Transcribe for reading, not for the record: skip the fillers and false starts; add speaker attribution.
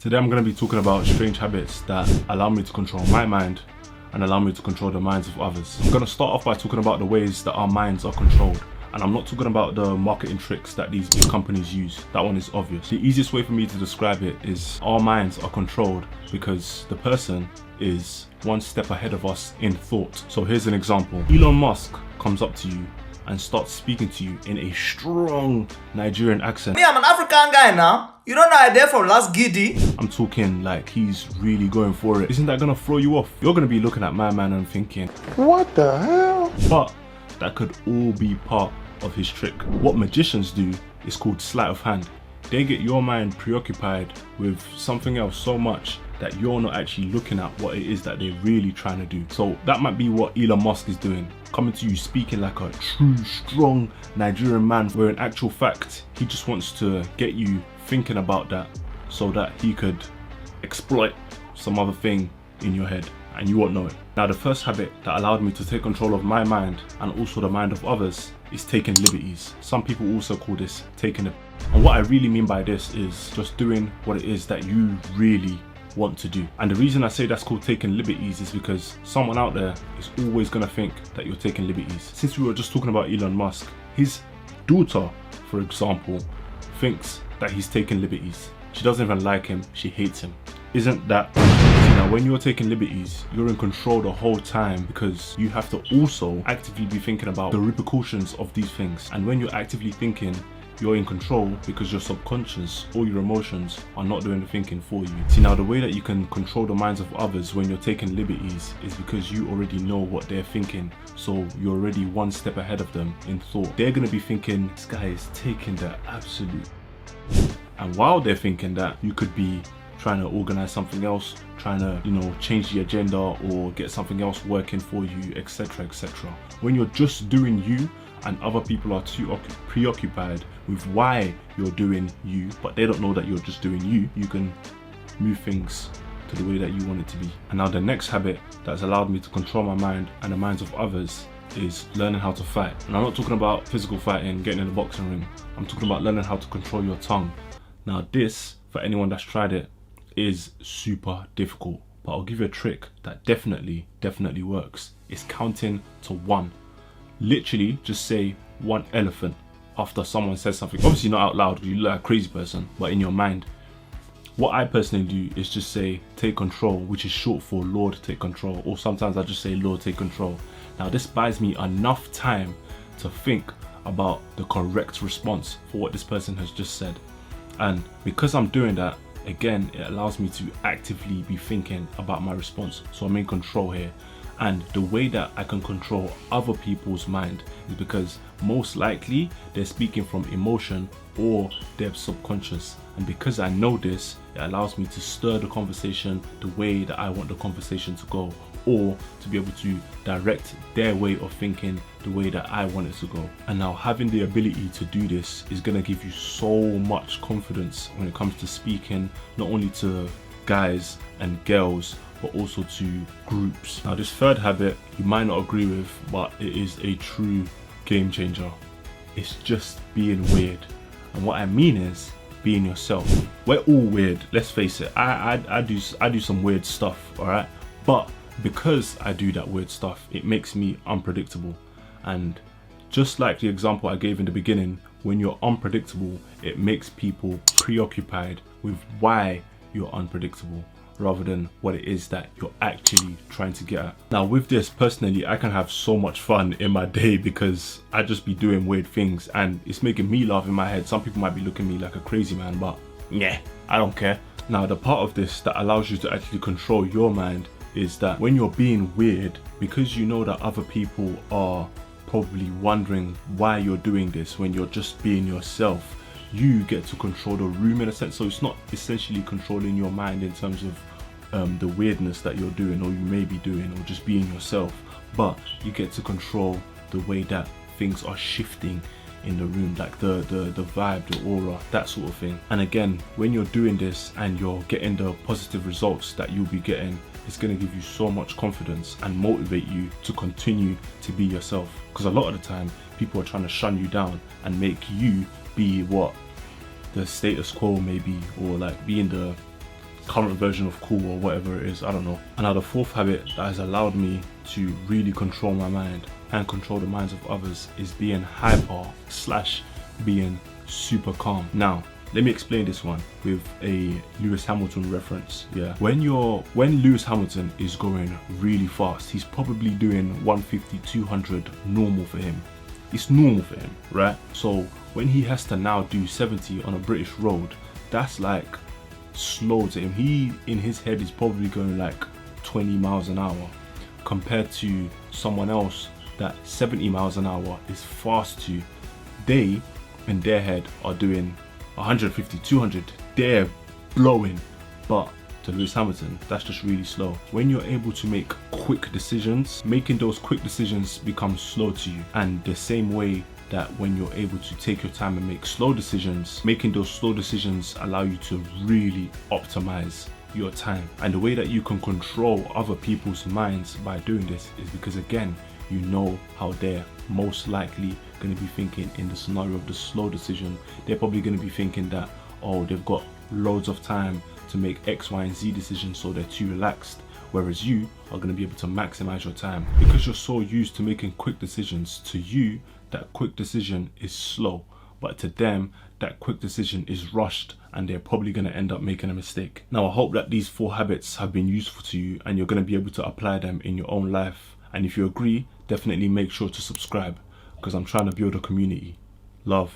Speaker 1: Today I'm going to be talking about strange habits that allow me to control my mind and allow me to control the minds of others. I'm going to start off by talking about the ways that our minds are controlled. And I'm not talking about the marketing tricks that these big companies use. That one is obvious. The easiest way for me to describe it is our minds are controlled because the person is one step ahead of us in thought. So here's an example. Elon Musk comes up to you and starts speaking to you in a strong Nigerian accent.
Speaker 2: Me, I'm an African guy now. You don't know I'm there from last giddy.
Speaker 1: I'm talking like he's really going for it. Isn't that gonna throw you off? You're gonna be looking at my man and thinking, what the hell? But that could all be part of his trick. What magicians do is called sleight of hand. They get your mind preoccupied with something else so much that you're not actually looking at what it is that they're really trying to do. So that might be what Elon Musk is doing. Coming to you speaking like a true, strong Nigerian man, where in actual fact, he just wants to get you thinking about that so that he could exploit some other thing in your head and you won't know it. Now, the first habit that allowed me to take control of my mind and also the mind of others is taking liberties. Some people also call this taking a... And what I really mean by this is just doing what it is that you really want to do. And the reason I say that's called taking liberties is because someone out there is always going to think that you're taking liberties. Since we were just talking about Elon Musk, his daughter, for example, thinks that he's taking liberties. She doesn't even like him, she hates him. Isn't that... Now, when you're taking liberties, you're in control the whole time because you have to also actively be thinking about the repercussions of these things. And when you're actively thinking, you're in control because your subconscious or your emotions are not doing the thinking for you. See, now the way that you can control the minds of others when you're taking liberties is because you already know what they're thinking. So you're already one step ahead of them in thought. They're going to be thinking, this guy is taking the absolute. And while they're thinking that, you could be trying to organize something else, trying to, change the agenda or get something else working for you, etc, etc. When you're just doing you and other people are too preoccupied with why you're doing you, but they don't know that you're just doing you, you can move things to the way that you want it to be. And now the next habit that's allowed me to control my mind and the minds of others is learning how to fight. And I'm not talking about physical fighting, getting in the boxing ring. I'm talking about learning how to control your tongue. Now this, for anyone that's tried it, is super difficult, but I'll give you a trick that definitely works. It's counting to one. Literally just say one elephant after someone says something. Obviously not out loud because you look like a crazy person, but in your mind. What I personally do is just say take control, which is short for Lord take control, or sometimes I just say Lord take control. Now this buys me enough time to think about the correct response for what this person has just said. And because I'm doing that, again, it allows me to actively be thinking about my response. So I'm in control here. And the way that I can control other people's mind is because most likely they're speaking from emotion or their subconscious. And because I know this, it allows me to stir the conversation the way that I want the conversation to go, or to be able to direct their way of thinking the way that I want it to go. And now having the ability to do this is going to give you so much confidence when it comes to speaking, not only to guys and girls, but also to groups. Now this third habit you might not agree with, but it is a true game changer. It's just being weird. And what I mean is being yourself. We're all weird, let's face it. I do some weird stuff, alright? But because I do that weird stuff, it makes me unpredictable. And just like the example I gave in the beginning, when you're unpredictable, it makes people preoccupied with why you're unpredictable rather than what it is that you're actually trying to get at. Now with this, personally, I can have so much fun in my day because I just be doing weird things and it's making me laugh in my head. Some people might be looking at me like a crazy man, but yeah, I don't care. Now the part of this that allows you to actually control your mind is that when you're being weird, because you know that other people are probably wondering why you're doing this when you're just being yourself, you get to control the room in a sense. So it's not essentially controlling your mind in terms of the weirdness that you're doing or you may be doing or just being yourself, but you get to control the way that things are shifting in the room, like the vibe, the aura, that sort of thing. And again, when you're doing this and you're getting the positive results that you'll be getting, it's going to give you so much confidence and motivate you to continue to be yourself. Because a lot of the time people are trying to shun you down and make you be what the status quo maybe, or like being the current version of cool or whatever it is, I don't know. And now the fourth habit that has allowed me to really control my mind and control the minds of others is being hyper / being super calm. Now, let me explain this one with a Lewis Hamilton reference. Yeah, when Lewis Hamilton is going really fast, he's probably doing 150, 200 normal for him. It's normal for him, right? So when he has to now do 70 on a British road, that's like slow to him. He, in his head, is probably going like 20 miles an hour compared to someone else that 70 miles an hour is fast to. They, in their head, are doing 150, 200, they're blowing. But to Lewis Hamilton, that's just really slow. When you're able to make quick decisions, making those quick decisions becomes slow to you. And the same way that when you're able to take your time and make slow decisions, making those slow decisions allow you to really optimize your time. And the way that you can control other people's minds by doing this is because, again, you know how they're most likely going to be thinking in the scenario of the slow decision. They're probably going to be thinking that, oh, they've got loads of time to make X, Y, and Z decisions, so they're too relaxed. Whereas you are going to be able to maximize your time. Because you're so used to making quick decisions, to you, that quick decision is slow. But to them, that quick decision is rushed, and they're probably going to end up making a mistake. Now, I hope that these 4 habits have been useful to you and you're going to be able to apply them in your own life. And if you agree, definitely make sure to subscribe, because I'm trying to build a community. Love.